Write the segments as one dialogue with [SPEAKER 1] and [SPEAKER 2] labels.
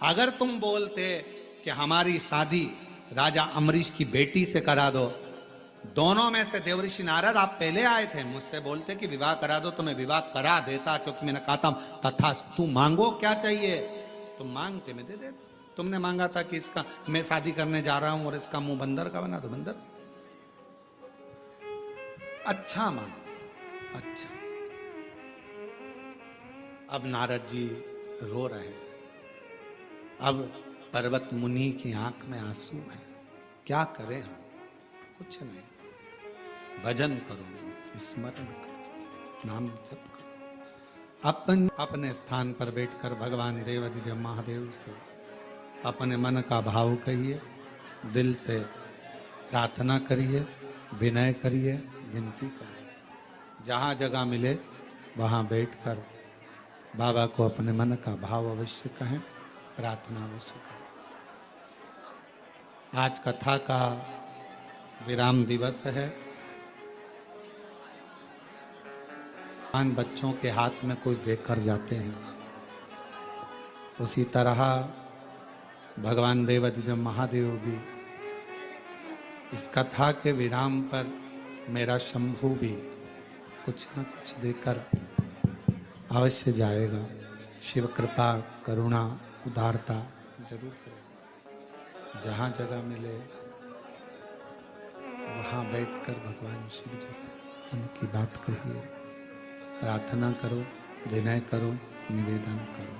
[SPEAKER 1] अगर तुम बोलते कि हमारी शादी राजा अम्बरीश की बेटी से करा दो, दोनों में से देवऋषि नारद आप पहले आए थे, मुझसे बोलते कि विवाह करा दो तो मैं विवाह करा देता, क्योंकि मैंने कहा था तथास्तु, मांगो क्या चाहिए, तुम मांगते मैं दे देता। तुमने मांगा था कि इसका मैं शादी करने जा रहा हूं और इसका मुंह बंदर का बना दो, बंदर। अच्छा मांग, अच्छा। अब नारद जी रो रहे हैं, अब पर्वत मुनि की आंख में आंसू है, क्या करें हम, कुछ नहीं, भजन करो, स्मरण करो, नाम जप करो। अपन अपने स्थान पर बैठकर भगवान देवाधिदेव महादेव से अपने मन का भाव कहिए, दिल से प्रार्थना करिए, विनय करिए, विनती करिए। जहाँ जगह मिले वहाँ बैठकर बाबा को अपने मन का भाव अवश्य कहें, प्रार्थना अवश्य करें। आज कथा का विराम दिवस है। बच्चों के हाथ में कुछ देकर जाते हैं, उसी तरह भगवान देवाधिदेव महादेव भी इस कथा के विराम पर मेरा शंभु भी कुछ न कुछ देकर अवश्य जाएगा। शिव कृपा करुणा उदारता जरूर करें। जहाँ जगह मिले वहाँ बैठकर भगवान शिव जी से उनकी बात कहिए, प्रार्थना करो, विनय करो, निवेदन करो।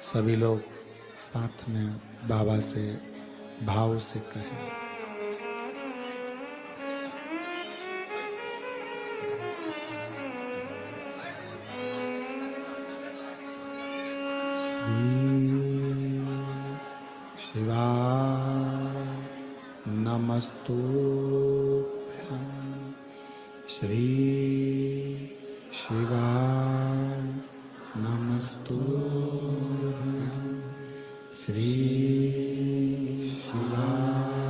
[SPEAKER 1] सभी लोग साथ में बाबा से भाव से कहें। श्री शिवाय नमस्तुभ्यं, श्री शिवाय नमस्तुभ्यं, श्री शिवाय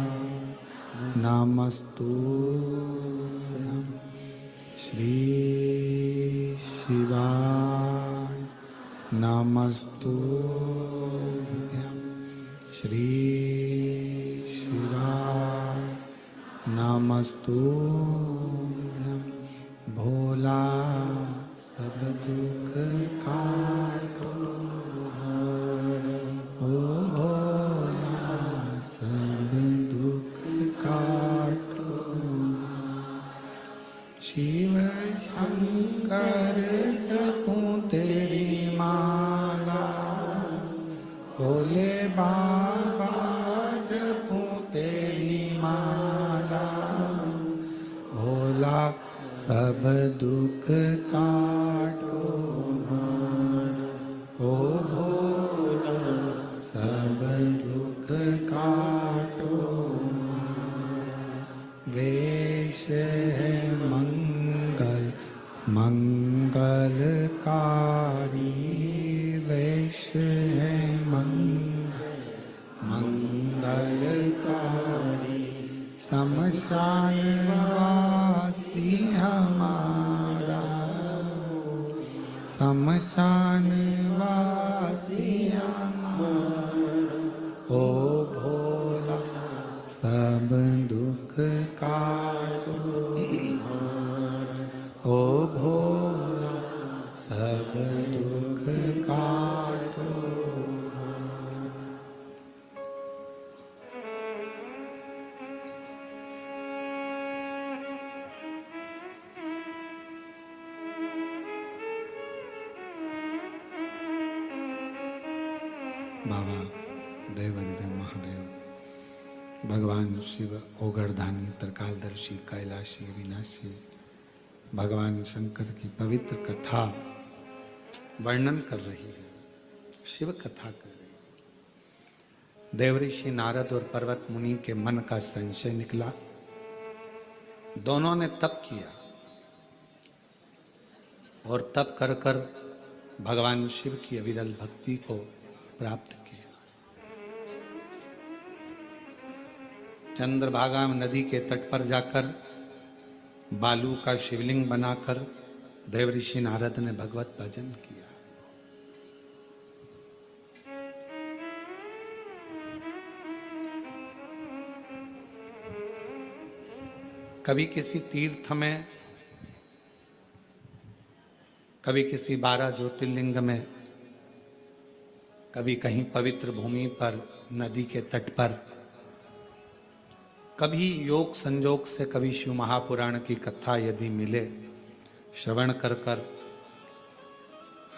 [SPEAKER 1] नमस्तुभ्यं, श्री शिवाय नमस्तुभ्यं, श्री शिवाय नमस्तुभ्यं। भोला सब दुख काटो, ओ भोला सब दुख काटो। शिव शंकर जपूं तेरी माला, भोले बाबा जपूं तेरी माला। भोला सब दुख काटो मारा, ओ भोला सब दुख काटो मारा। वेश है मंगल मंगलकारी, वेश है मंगल मंगलकारी। शमशान वासी हमारा, शमशान वासी हमारा। ओ भोला सब दुख काटो, ओ भोला सब दुख काटो। बाबा देवाधिदेव महादेव भगवान शिव ओगरधानी त्रिकालदर्शी कैलाशी अविनाशी भगवान शंकर की पवित्र कथा वर्णन कर रही है, शिव कथा कर रही है। देवऋषि नारद और पर्वत मुनि के मन का संशय निकला, दोनों ने तप किया और तप कर कर भगवान शिव की अविरल भक्ति को प्राप्त किया। चंद्रभागा नदी के तट पर जाकर बालू का शिवलिंग बनाकर देवऋषि नारद ने भगवत भजन किया। कभी किसी तीर्थ में, कभी किसी 12 ज्योतिर्लिंग में, कभी कहीं पवित्र भूमि पर, नदी के तट पर, कभी योग संजोग से कभी शिव महापुराण की कथा यदि मिले, श्रवण कर कर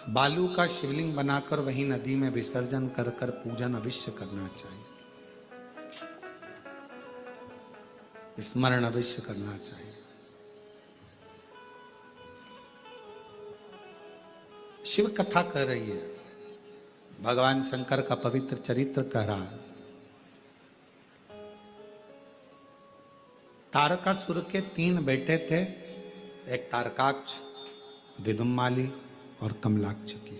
[SPEAKER 1] बालू का शिवलिंग बनाकर वही नदी में विसर्जन कर कर पूजन अवश्य करना चाहिए, स्मरण अवश्य करना चाहिए। शिव कथा कह रही है, भगवान शंकर का पवित्र चरित्र कह रहा है। तारकासुर के 3 बेटे थे, एक तारकाक्ष, विदुम्माली और कमलाक्ष की।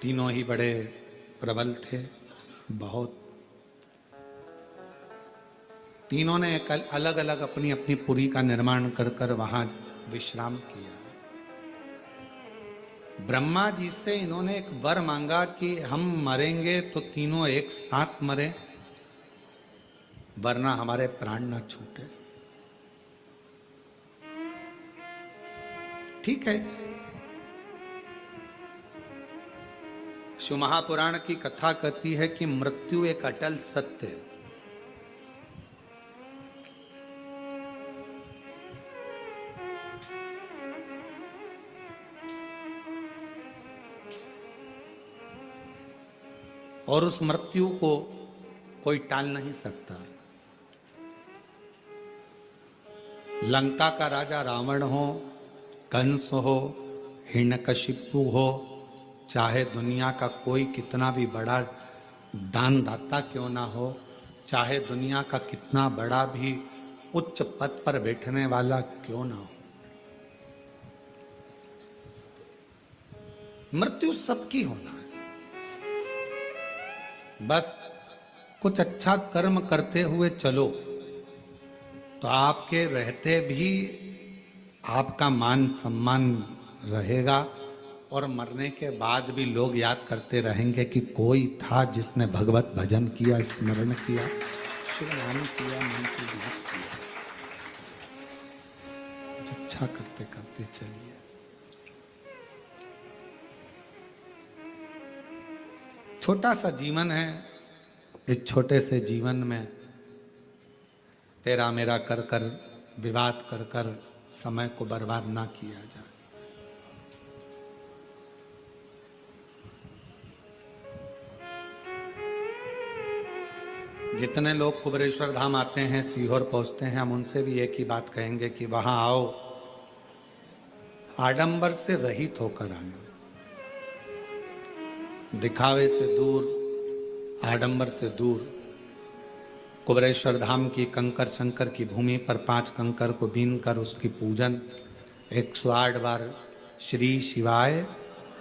[SPEAKER 1] तीनों ही बड़े प्रबल थे, बहुत। तीनों ने एक अलग अलग अपनी अपनी पुरी का निर्माण कर कर वहां विश्राम किया। ब्रह्मा जी से इन्होंने एक वर मांगा कि हम मरेंगे तो तीनों एक साथ मरें, वरना हमारे प्राण न छूटे। ठीक है। शिव महापुराण की कथा कहती है कि मृत्यु एक अटल सत्य है। और उस मृत्यु को कोई टाल नहीं सकता। लंका का राजा रावण हो, कंस हो, हिरण्यकशिपु हो, चाहे दुनिया का कोई कितना भी बड़ा दानदाता क्यों ना हो, चाहे दुनिया का कितना बड़ा भी उच्च पद पर बैठने वाला क्यों ना हो, मृत्यु सबकी होना है। बस कुछ अच्छा कर्म करते हुए चलो तो आपके रहते भी आपका मान सम्मान रहेगा, और मरने के बाद भी लोग याद करते रहेंगे कि कोई था जिसने भगवत भजन किया, स्मरण किया, शिव नाम किया, मन की बात किया। अच्छा करते करते चलिए। छोटा सा जीवन है, इस छोटे से जीवन में तेरा मेरा कर कर, विवाद कर कर समय को बर्बाद ना किया जाए। जितने लोग कुबेरेश्वर धाम आते हैं, सीहोर पहुंचते हैं, हम उनसे भी एक ही बात कहेंगे कि वहां आओ, आडंबर से रहित होकर आना, दिखावे से दूर, आडंबर से दूर। कुबेरेश्वर धाम की कंकर शंकर की भूमि पर 5 कंकर को बीन कर उसकी पूजन 108 बार श्री शिवाय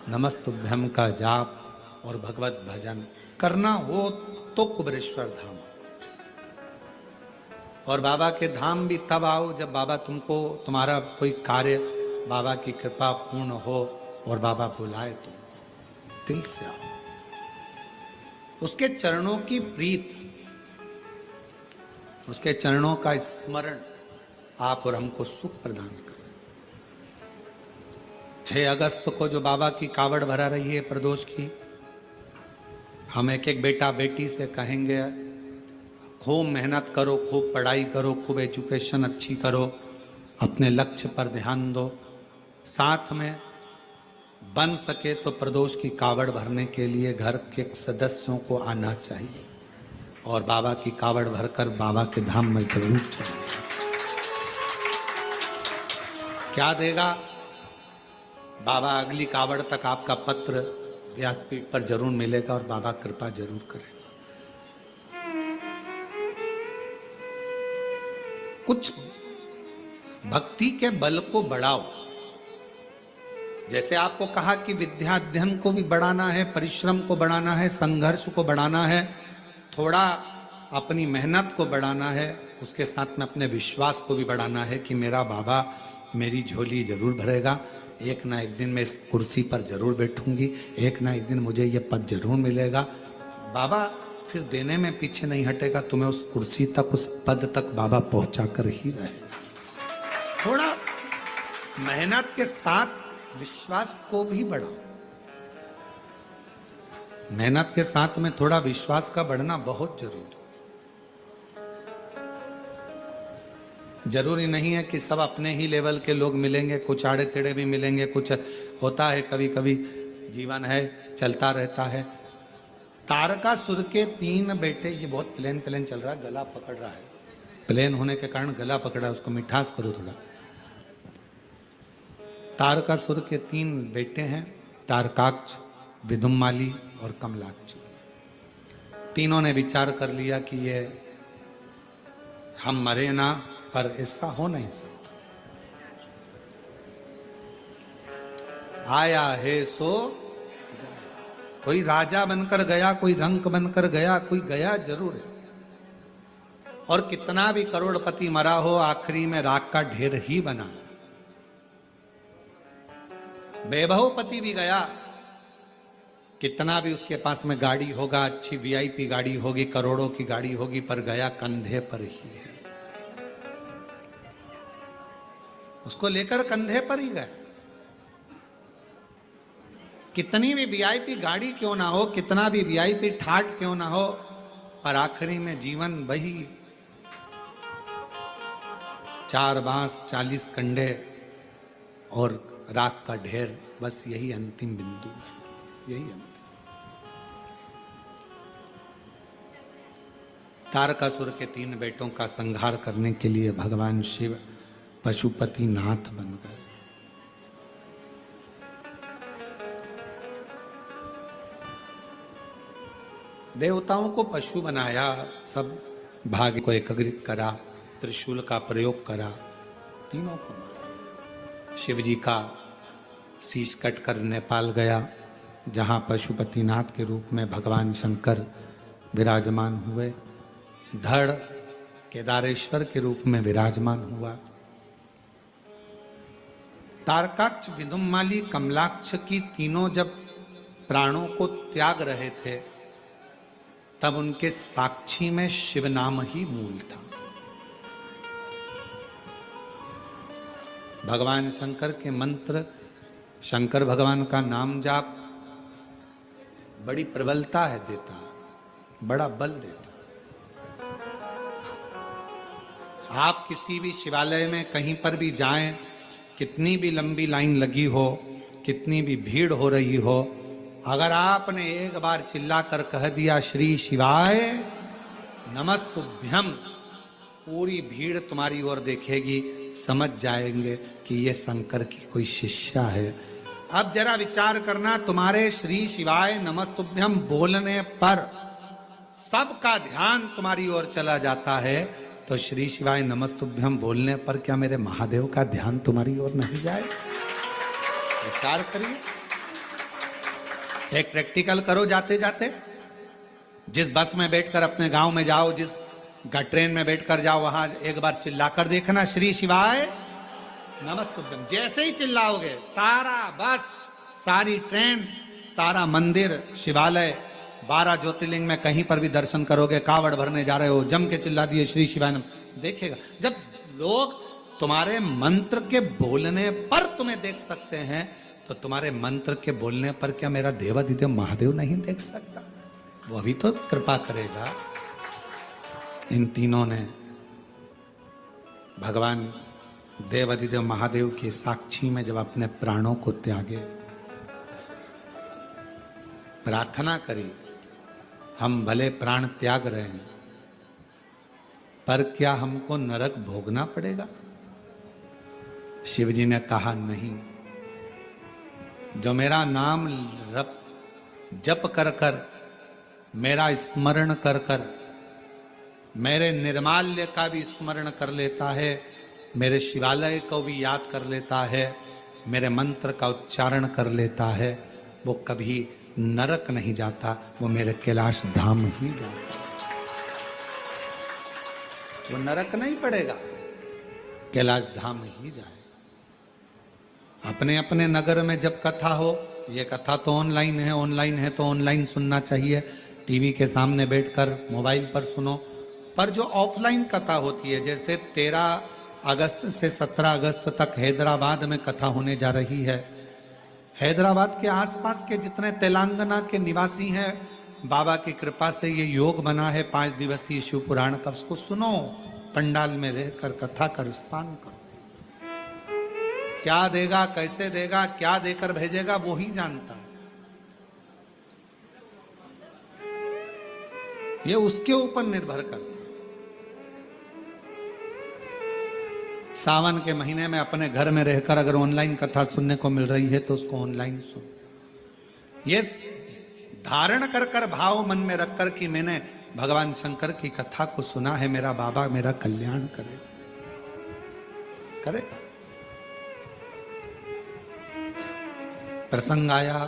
[SPEAKER 1] नमस्तुभ्यम का जाप और भगवत भजन करना हो तो कुबेरेश्वर धाम। और बाबा के धाम भी तब आओ जब बाबा तुमको, तुम्हारा कोई कार्य बाबा की कृपा पूर्ण हो और बाबा बुलाए तो दिल से आओ। उसके चरणों की प्रीत, उसके चरणों का स्मरण आप और हमको सुख प्रदान करें। 6 अगस्त को जो बाबा की कावड़ भरा रही है प्रदोष की, हम एक एक बेटा बेटी से कहेंगे खूब मेहनत करो, खूब पढ़ाई करो, खूब एजुकेशन अच्छी करो, अपने लक्ष्य पर ध्यान दो। साथ में बन सके तो प्रदोष की कावड़ भरने के लिए घर के सदस्यों को आना चाहिए और बाबा की कावड़ भरकर बाबा के धाम में जरूर चलिए। क्या देगा बाबा? अगली कावड़ तक आपका पत्र व्यासपीठ पर जरूर मिलेगा और बाबा कृपा जरूर करेगा। कुछ भक्ति के बल को बढ़ाओ। जैसे आपको कहा कि विद्या अध्ययन को भी बढ़ाना है, परिश्रम को बढ़ाना है, संघर्ष को बढ़ाना है, थोड़ा अपनी मेहनत को बढ़ाना है, उसके साथ में अपने विश्वास को भी बढ़ाना है कि मेरा बाबा मेरी झोली जरूर भरेगा, एक ना एक दिन मैं इस कुर्सी पर जरूर बैठूंगी, एक ना एक दिन मुझे ये पद जरूर मिलेगा। बाबा फिर देने में पीछे नहीं हटेगा, तुम्हें उस कुर्सी तक, उस पद तक बाबा पहुंचा कर ही रहेगा। थोड़ा मेहनत के साथ विश्वास को भी बढ़ाओ। मेहनत के साथ में थोड़ा विश्वास का बढ़ना बहुत जरूरी। जरूरी नहीं है कि सब अपने ही लेवल के लोग मिलेंगे, कुछ आड़े टेढ़े भी मिलेंगे, कुछ होता है कभी कभी, जीवन है, चलता रहता है। तारकासुर के 3 बेटे, ये बहुत प्लेन प्लेन चल रहा है, गला पकड़ रहा है, प्लेन होने के कारण गला पकड़ा, उसको मिठास करो थोड़ा। तारकासुर के 3 बेटे हैं, तारकाक्ष, विदुम्माली और कमलाक्ष। तीनों ने विचार कर लिया कि ये हम मरे ना, पर ऐसा हो नहीं सकता। आया है सो कोई राजा बनकर गया, कोई रंक बनकर गया, कोई गया जरूर है। और कितना भी करोड़पति मरा हो, आखिरी में राख का ढेर ही बना। वैभवपति भी गया, कितना भी उसके पास में गाड़ी होगा, अच्छी वीआईपी गाड़ी होगी, करोड़ों की गाड़ी होगी, पर गया कंधे पर ही है। उसको लेकर कंधे पर ही गए। कितनी भी वीआईपी गाड़ी क्यों ना हो, कितना भी वीआईपी ठाट क्यों ना हो, पर आखिरी में जीवन वही 4 बांस 40 कंडे और राख का ढेर, बस यही अंतिम बिंदु है, यही अंतिम। तारकासुर के 3 बेटों का संहार करने के लिए भगवान शिव पशुपति नाथ बन गए। देवताओं को पशु बनाया, सब भाग्य को एकत्रित करा, त्रिशूल का प्रयोग करा, तीनों को मारा। शिव जी का शीश कटकर नेपाल गया, जहां पशुपतिनाथ के रूप में भगवान शंकर विराजमान हुए। धड़ केदारेश्वर के रूप में विराजमान हुआ। तारकाक्ष, विदुम्माली, कमलाक्ष की तीनों जब प्राणों को त्याग रहे थे, तब उनके साक्षी में शिव नाम ही मूल था। भगवान शंकर के मंत्र, शंकर भगवान का नाम जाप बड़ी प्रबलता है देता, बड़ा बल देता। आप किसी भी शिवालय में कहीं पर भी जाएं, कितनी भी लंबी लाइन लगी हो, कितनी भी भीड़ हो रही हो, अगर आपने एक बार चिल्लाकर कह दिया श्री शिवाय नमस्तुभ्यम, पूरी भीड़ तुम्हारी ओर देखेगी, समझ जाएंगे कि ये शंकर की कोई शिष्या है। अब जरा विचार करना, तुम्हारे श्री शिवाय नमस्तुभ्यम बोलने पर सबका ध्यान तुम्हारी ओर चला जाता है, तो श्री शिवाय नमस्तुभ्यम बोलने पर क्या मेरे महादेव का ध्यान तुम्हारी ओर नहीं जाए? विचार करिए, एक प्रैक्टिकल करो जाते जाते। जिस बस में बैठकर अपने गांव में जाओ, जिस ट्रेन में बैठकर जाओ, वहां एक बार चिल्लाकर देखना श्री शिवाय नमस्तुभ्यम। जैसे ही चिल्लाओगे, सारा बस, सारी ट्रेन, सारा मंदिर, शिवालय, 12 ज्योतिर्लिंग में कहीं पर भी दर्शन करोगे, कावड़ भरने जा रहे हो, जम के चिल्ला दिए श्री शिवाय नम, देखेगा। जब लोग तुम्हारे मंत्र के बोलने पर तुम्हें देख सकते हैं, तो तुम्हारे मंत्र के बोलने पर क्या मेरा देवाधिदेव महादेव नहीं देख सकता? वो भी तो कृपा करेगा। इन तीनों ने भगवान देवाधिदेव महादेव के साक्षी में जब अपने प्राणों को त्यागे, प्रार्थना करी, हम भले प्राण त्याग रहे हैं, पर क्या हमको नरक भोगना पड़ेगा? शिव जी ने कहा नहीं, जो मेरा नाम जप कर कर, मेरा स्मरण कर कर, मेरे निर्माल्य का भी स्मरण कर लेता है, मेरे शिवालय को भी याद कर लेता है, मेरे मंत्र का उच्चारण कर लेता है, वो कभी नरक नहीं जाता, वो मेरे कैलाश धाम ही जाता। वो नरक नहीं पड़ेगा, कैलाश धाम ही जाए। अपने अपने नगर में जब कथा हो, ये कथा तो ऑनलाइन है तो ऑनलाइन सुनना चाहिए, टीवी के सामने बैठकर मोबाइल पर सुनो। पर जो ऑफलाइन कथा होती है, जैसे 13 अगस्त से 17 अगस्त तक हैदराबाद में कथा होने जा रही है। हैदराबाद के आसपास के जितने तेलंगाना के निवासी हैं, बाबा की कृपा से ये योग बना है 5 दिवसीय शिव पुराण का, उसको सुनो, पंडाल में रहकर कथा का रिस्पान करो। क्या देगा, कैसे देगा, क्या देकर भेजेगा, वो ही जानता है। ये उसके ऊपर निर्भर करता है। सावन के महीने में अपने घर में रहकर अगर ऑनलाइन कथा सुनने को मिल रही है तो उसको ऑनलाइन सुन। ये धारण कर कर भाव मन में रखकर कि मैंने भगवान शंकर की कथा को सुना है, मेरा बाबा मेरा कल्याण करेगा, करेगा। प्रसंग आया,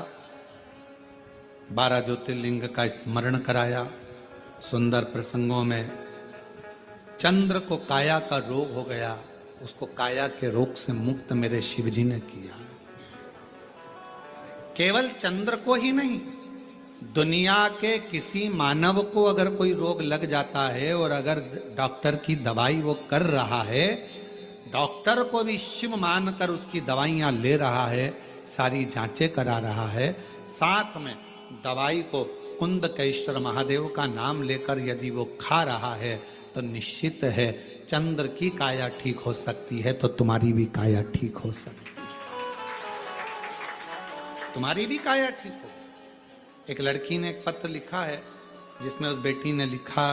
[SPEAKER 1] 12 ज्योतिर्लिंग का स्मरण कराया। सुंदर प्रसंगों में चंद्र को काया का रोग हो गया, उसको काया के रोग से मुक्त मेरे शिवजी ने किया। केवल चंद्र को ही नहीं, दुनिया के किसी मानव को अगर कोई रोग लग जाता है और अगर डॉक्टर की दवाई वो कर रहा है, डॉक्टर को भी शिव मानकर उसकी दवाइयां ले रहा है, सारी जांचें करा रहा है, साथ में दवाई को कुंदकेश्वर महादेव का नाम लेकर यदि वो खा रहा है तो निश्चित है चंद्र की काया ठीक हो सकती है, तो तुम्हारी भी काया ठीक हो सकती है, तुम्हारी भी काया ठीक हो। एक लड़की ने एक पत्र लिखा है जिसमें उस बेटी ने लिखा,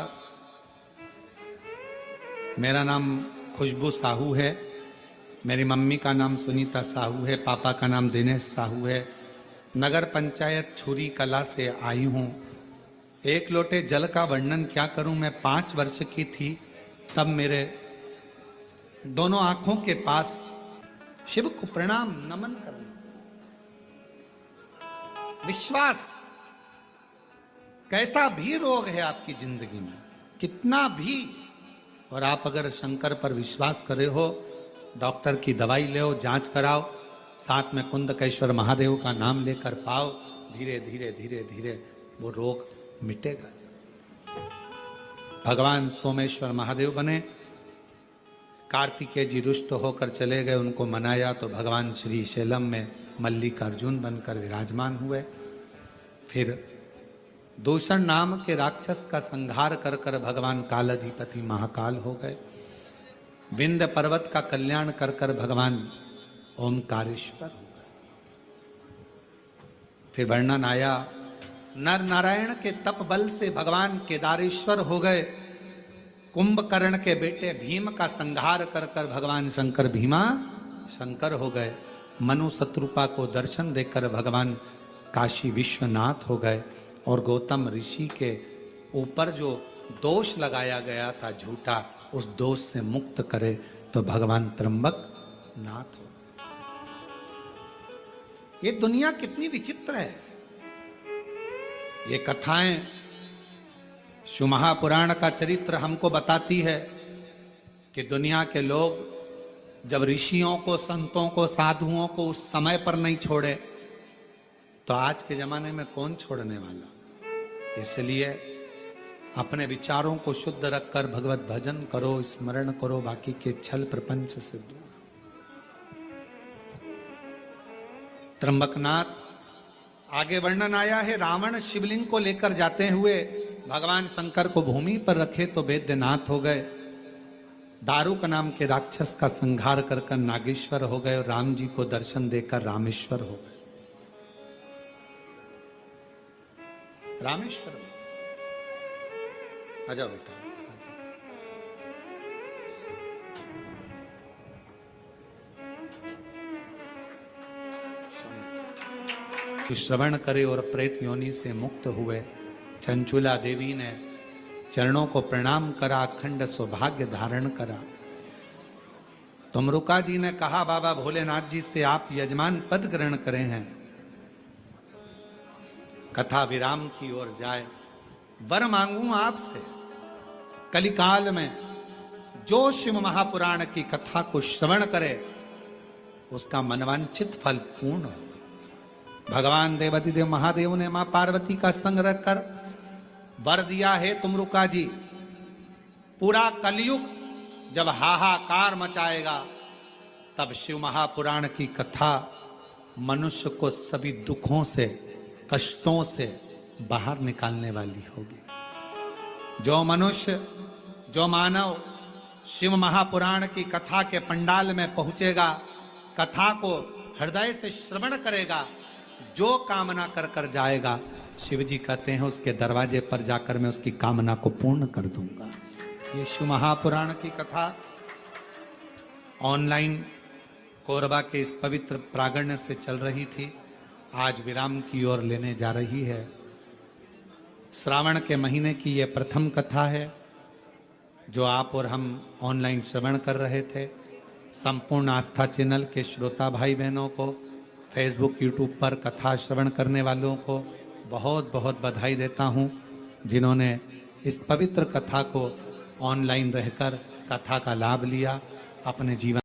[SPEAKER 1] मेरा नाम खुशबू साहू है, मेरी मम्मी का नाम सुनीता साहू है, पापा का नाम दिनेश साहू है, नगर पंचायत छुरी कला से आई हूं। एक लोटे जल का वर्णन क्या करूं, मैं 5 वर्ष की थी तब मेरे दोनों आंखों के पास शिव को प्रणाम नमन करना, विश्वास, कैसा भी रोग है आपकी जिंदगी में, कितना भी, और आप अगर शंकर पर विश्वास करे हो, डॉक्टर की दवाई ले, जांच कराओ, साथ में कुंदकेश्वर महादेव का नाम लेकर पाओ, धीरे धीरे धीरे धीरे वो रोग मिटेगा। भगवान सोमेश्वर महादेव बने, कार्तिकेय जी रुष्ट होकर चले गए, उनको मनाया तो भगवान श्री शैलम में मल्लिकार्जुन बनकर विराजमान हुए। फिर दूषण नाम के राक्षस का संहार कर कर भगवान कालाधिपति महाकाल हो गए। विंध्य पर्वत का कल्याण कर कर भगवान ओमकारेश्वर हो गए। फिर वर्णन आया, नर नारायण के तप बल से भगवान केदारेश्वर हो गए। कुंभकर्ण के बेटे भीम का संहार कर कर भगवान शंकर भीमा शंकर हो गए। मनु शत्रुपा को दर्शन देकर भगवान काशी विश्वनाथ हो गए। और गौतम ऋषि के ऊपर जो दोष लगाया गया था झूठा, उस दोष से मुक्त करे तो भगवान त्र्यंबक नाथ हो। ये दुनिया कितनी विचित्र है। ये कथाएं, शिव महापुराण का चरित्र हमको बताती है कि दुनिया के लोग जब ऋषियों को, संतों को, साधुओं को उस समय पर नहीं छोड़े तो आज के जमाने में कौन छोड़ने वाला। इसलिए अपने विचारों को शुद्ध रखकर भगवत भजन करो, स्मरण करो, बाकी के छल प्रपंच से दूर। त्र्यंबकनाथ, आगे वर्णन आया है, रावण शिवलिंग को लेकर जाते हुए भगवान शंकर को भूमि पर रखे तो वैद्यनाथ हो गए। दारुक नाम के राक्षस का संहार कर कर नागेश्वर हो गए और राम जी को दर्शन देकर रामेश्वर हो गए। रामेश्वर, आजा बेटा, श्रवण करे और प्रेत योनि से मुक्त हुए। चंचुला देवी ने चरणों को प्रणाम करा, अखंड सौभाग्य धारण करा। तुमरुका जी ने कहा, बाबा भोलेनाथ जी से आप यजमान पद ग्रहण करे हैं। कथा विराम की ओर जाए। वर मांगू आपसे, कलिकाल में जो शिव महापुराण की कथा को श्रवण करे उसका मनवांछित फल पूर्ण हो। भगवान देवाधिदेव महादेव ने मां पार्वती का संग रखकर वर दिया है तुमरुका जी, पूरा कलयुग जब हाहाकार मचाएगा तब शिव महापुराण की कथा मनुष्य को सभी दुखों से, कष्टों से बाहर निकालने वाली होगी। जो मनुष्य, जो मानव शिव महापुराण की कथा के पंडाल में पहुंचेगा, कथा को हृदय से श्रवण करेगा, जो कामना कर कर जाएगा, शिव जी कहते हैं उसके दरवाजे पर जाकर मैं उसकी कामना को पूर्ण कर दूंगा। ये शिव महापुराण की कथा ऑनलाइन कोरबा के इस पवित्र प्रांगण से चल रही थी, आज विराम की ओर लेने जा रही है। श्रावण के महीने की ये प्रथम कथा है जो आप और हम ऑनलाइन श्रवण कर रहे थे। संपूर्ण आस्था चैनल के श्रोता भाई बहनों को, फेसबुक यूट्यूब पर कथा श्रवण करने वालों को बहुत बहुत बधाई देता हूँ, जिन्होंने इस पवित्र कथा को ऑनलाइन रहकर कथा का लाभ लिया, अपने जीवन